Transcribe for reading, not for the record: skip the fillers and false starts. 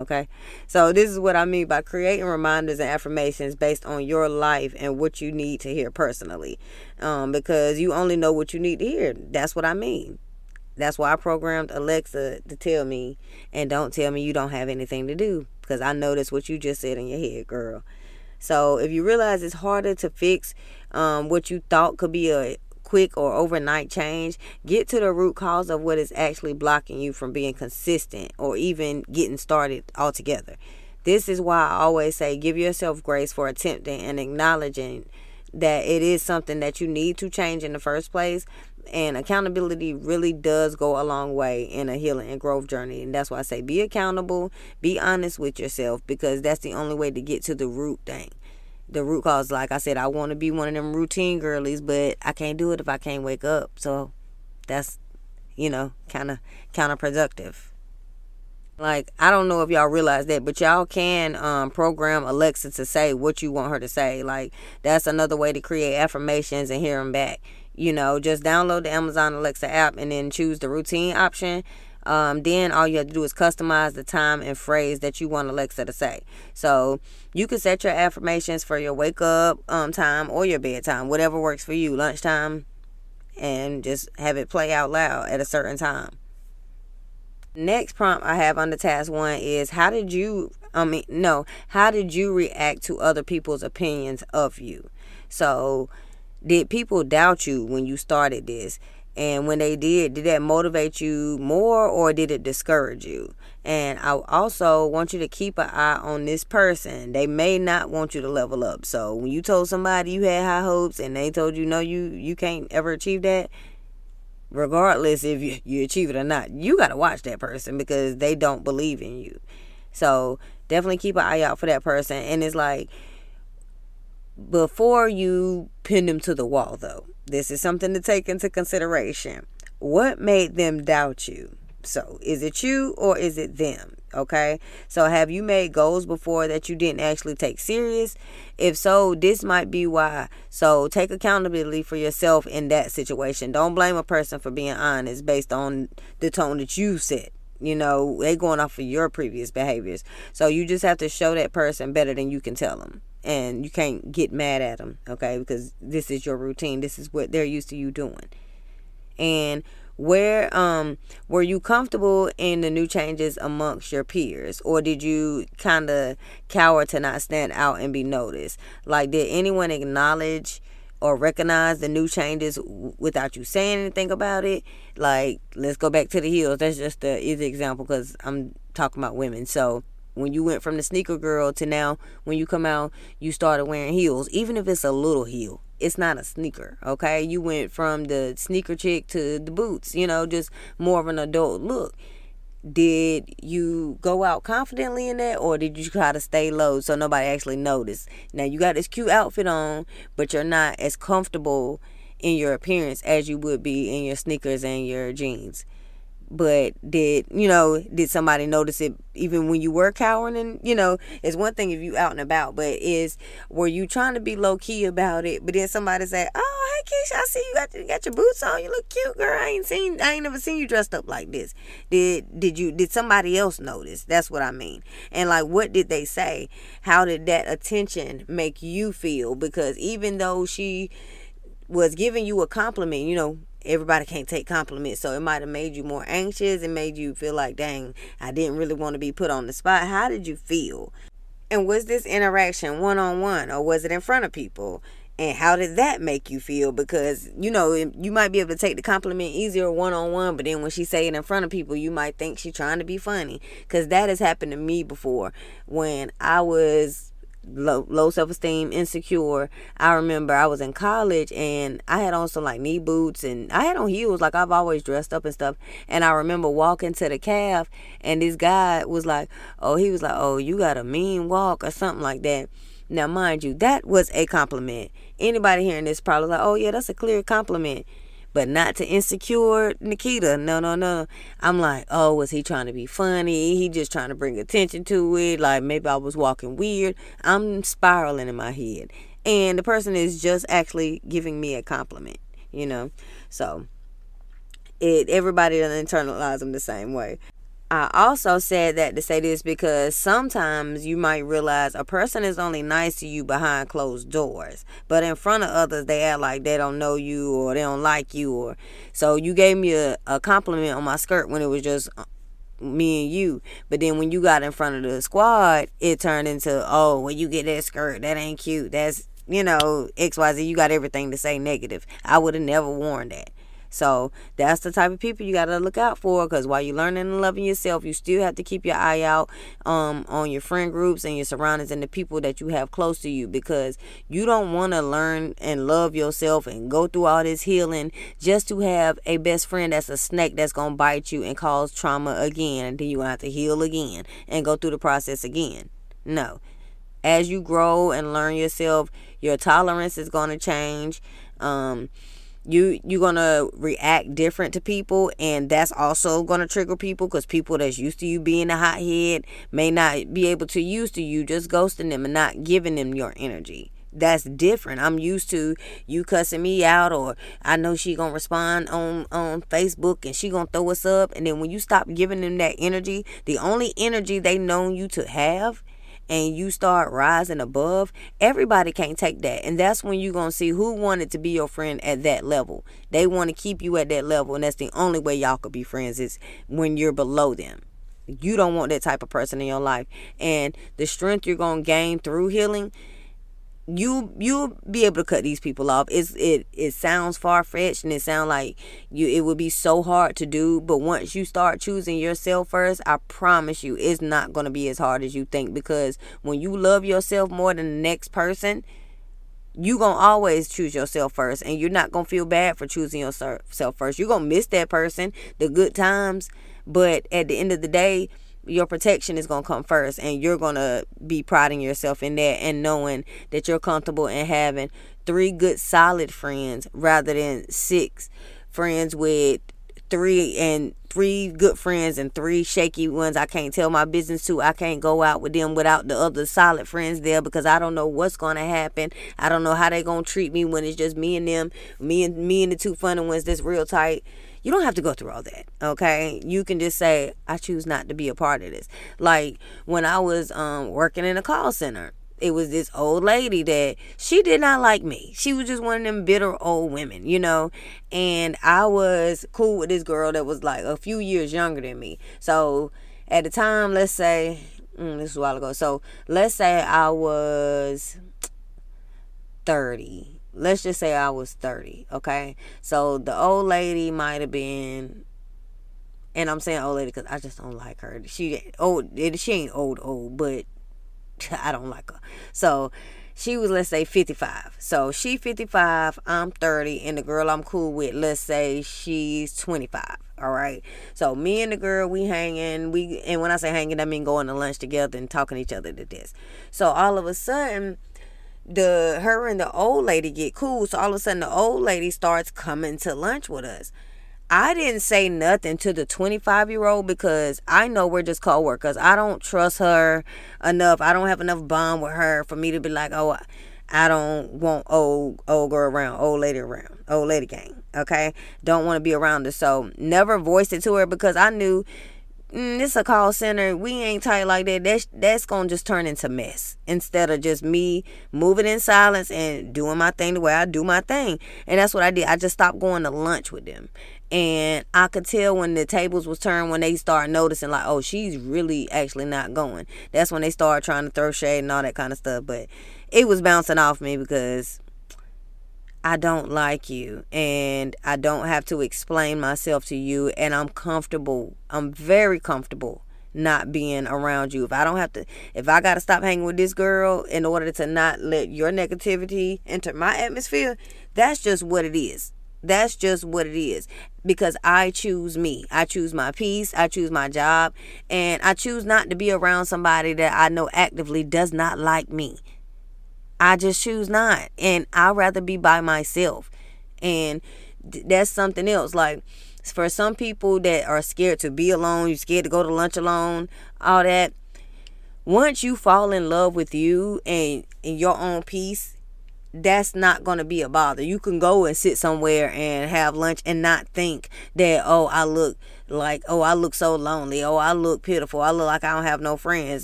Okay, so this is what I mean by creating reminders and affirmations based on your life and what you need to hear personally, because you only know what you need to hear. That's what I mean. That's why I programmed Alexa to tell me, and don't tell me you don't have anything to do, because I know that's what you just said in your head, girl. So if you realize it's harder to fix what you thought could be a quick or overnight change, get to the root cause of what is actually blocking you from being consistent or even getting started altogether. This is why I always say give yourself grace for attempting and acknowledging that it is something that you need to change in the first place. And accountability really does go a long way in a healing and growth journey. And that's why I say be accountable, be honest with yourself, because that's the only way to get to the root thing. The root cause, like I said, I want to be one of them routine girlies, but I can't do it if I can't wake up. So that's, kind of counterproductive. Like, I don't know if y'all realize that, but y'all can program Alexa to say what you want her to say. Like, that's another way to create affirmations and hear them back. Just download the Amazon Alexa app and then choose the routine option. Then all you have to do is customize the time and phrase that you want Alexa to say. So you can set your affirmations for your wake up time or your bedtime, whatever works for you, lunchtime, and just have it play out loud at a certain time. Next prompt I have under task 1 is how did you react to other people's opinions of you? So did people doubt you when you started this? And when they did that motivate you more or did it discourage you? And I also want you to keep an eye on this person. They may not want you to level up. So when you told somebody you had high hopes and they told you no, you can't ever achieve that, regardless if you achieve it or not, you got to watch that person because they don't believe in you. So definitely keep an eye out for that person. And it's like, before you pin them to the wall, though, this is something to take into consideration. What made them doubt you? So is it you or is it them? Okay, so have you made goals before that you didn't actually take serious? If so, this might be why. So take accountability for yourself in that situation. Don't blame a person for being honest based on the tone that you set. They going off of your previous behaviors. So you just have to show that person better than you can tell them. And you can't get mad at them, okay? Because this is your routine. This is what they're used to you doing. And where were you comfortable in the new changes amongst your peers, or did you kind of cower to not stand out and be noticed? Like, did anyone acknowledge or recognize the new changes without you saying anything about it? Like, let's go back to the heels. That's just the easy example because I'm talking about women. So when you went from the sneaker girl to now when you come out you started wearing heels, even if it's a little heel, it's not a sneaker, okay? You went from the sneaker chick to the boots, just more of an adult look. Did you go out confidently in that, or did you try to stay low so nobody actually noticed? Now you got this cute outfit on, but you're not as comfortable in your appearance as you would be in your sneakers and your jeans. But did somebody notice it even when you were cowering? And it's one thing if you out and about, but were you trying to be low key about it? But then somebody say, "Oh, hey Keisha, I see you got your boots on. You look cute, girl. I ain't never seen you dressed up like this." Did somebody else notice? That's what I mean. And like, what did they say? How did that attention make you feel? Because even though she was giving you a compliment, everybody can't take compliments, so it might have made you more anxious and made you feel like, dang, I didn't really want to be put on the spot. How did you feel? And was this interaction one-on-one or was it in front of people? And how did that make you feel? Because, you might be able to take the compliment easier one-on-one, but then when she say it in front of people, you might think she's trying to be funny. Because that has happened to me before when I was low self-esteem, insecure. I remember I was in college and I had on some like knee boots and I had on heels, like I've always dressed up and stuff. And I remember walking to the calf and this guy was like, oh, you got a mean walk or something like that. Now mind you, that was a compliment. Anybody hearing this probably like, oh yeah, that's a clear compliment. But not to insecure Nikita. No. I'm like, oh, was he trying to be funny? He just trying to bring attention to it. Like, maybe I was walking weird. I'm spiraling in my head. And the person is just actually giving me a compliment, So, everybody doesn't internalize them the same way. I also said that to say this because sometimes you might realize a person is only nice to you behind closed doors, but in front of others they act like they don't know you or they don't like you. Or so you gave me a compliment on my skirt when it was just me and you, but then when you got in front of the squad, it turned into, oh, when you get that skirt, that ain't cute, that's, XYZ. You got everything to say negative. I would have never worn that. So that's the type of people you got to look out for, because while you're learning and loving yourself, you still have to keep your eye out on your friend groups and your surroundings and the people that you have close to you, because you don't want to learn and love yourself and go through all this healing just to have a best friend that's a snake that's going to bite you and cause trauma again, and then you're going to have to heal again and go through the process again. No. As you grow and learn yourself, your tolerance is going to change. You're gonna react different to people, and that's also gonna trigger people, because people that's used to you being a hothead may not be able to use to you just ghosting them and not giving them your energy. That's different. I'm used to you cussing me out, or I know she gonna respond on Facebook and she gonna throw us up, and then when you stop giving them that energy, the only energy they known you to have, and you start rising above, everybody can't take that. And that's when you're going to see who wanted to be your friend at that level. They want to keep you at that level, and that's the only way y'all could be friends, is when you're below them. You don't want that type of person in your life. And the strength you're going to gain through healing, you'll be able to cut these people off. It sounds far-fetched, and it sounds like it would be so hard to do, but once you start choosing yourself first, I promise you it's not going to be as hard as you think, because when you love yourself more than the next person, you going to always choose yourself first, and you're not going to feel bad for choosing yourself first. You're going to miss that person, the good times, but at the end of the day, your protection is going to come first, and you're going to be priding yourself in that and knowing that you're comfortable in having 3 good solid friends rather than 6 friends with 3 good friends and 3 shaky ones I can't tell my business to. I can't go out with them without the other solid friends there, because I don't know what's going to happen. I don't know how they going to treat me when it's just me and them, me and the 2 funny ones that's real tight. You don't have to go through all that, okay? You can just say, I choose not to be a part of this. Like when I was working in a call center, it was this old lady that she did not like me. She was just one of them bitter old women, and I was cool with this girl that was like a few years younger than me. So at the time, let's say, this was a while ago. So let's say I was 30. Let's just say I was 30, okay? So the old lady might have been, and I'm saying old lady because I just don't like her. She ain't old, but I don't like her. So she was, let's say, 55. So she 55, I'm 30, and the girl I'm cool with, let's say she's 25, all right? So me and the girl, we hanging, and when I say hanging, I mean going to lunch together and talking to each other to this. So all of a sudden, her and the old lady get cool. So all of a sudden the old lady starts coming to lunch with us. I didn't say nothing to the 25-year-old because I know we're just co-workers. I don't trust her enough. I don't have enough bond with her for me to be like, oh, I don't want old girl around, old lady gang, okay? Don't want to be around her. So never voiced it to her, because I knew this a call center. We ain't tight like that. That's gonna just turn into mess, instead of just me moving in silence and doing my thing the way I do my thing. And that's what I did. I just stopped going to lunch with them. And I could tell when the tables was turned, when they started noticing like, oh, she's really actually not going. That's when they started trying to throw shade and all that kind of stuff. But it was bouncing off me, because I don't like you, and I don't have to explain myself to you, and I'm comfortable. I'm very comfortable not being around you. If I got to stop hanging with this girl in order to not let your negativity enter my atmosphere, that's just what it is. That's just what it is, because I choose me. I choose my peace. I choose my job, and I choose not to be around somebody that I know actively does not like me. I just choose not, and I'd rather be by myself. And that's something else. Like, for some people that are scared to be alone, you're scared to go to lunch alone, all that, once you fall in love with you and your own peace, that's not going to be a bother. You can go and sit somewhere and have lunch and not think that, oh, I look so lonely. Oh, I look pitiful. I look like I don't have no friends.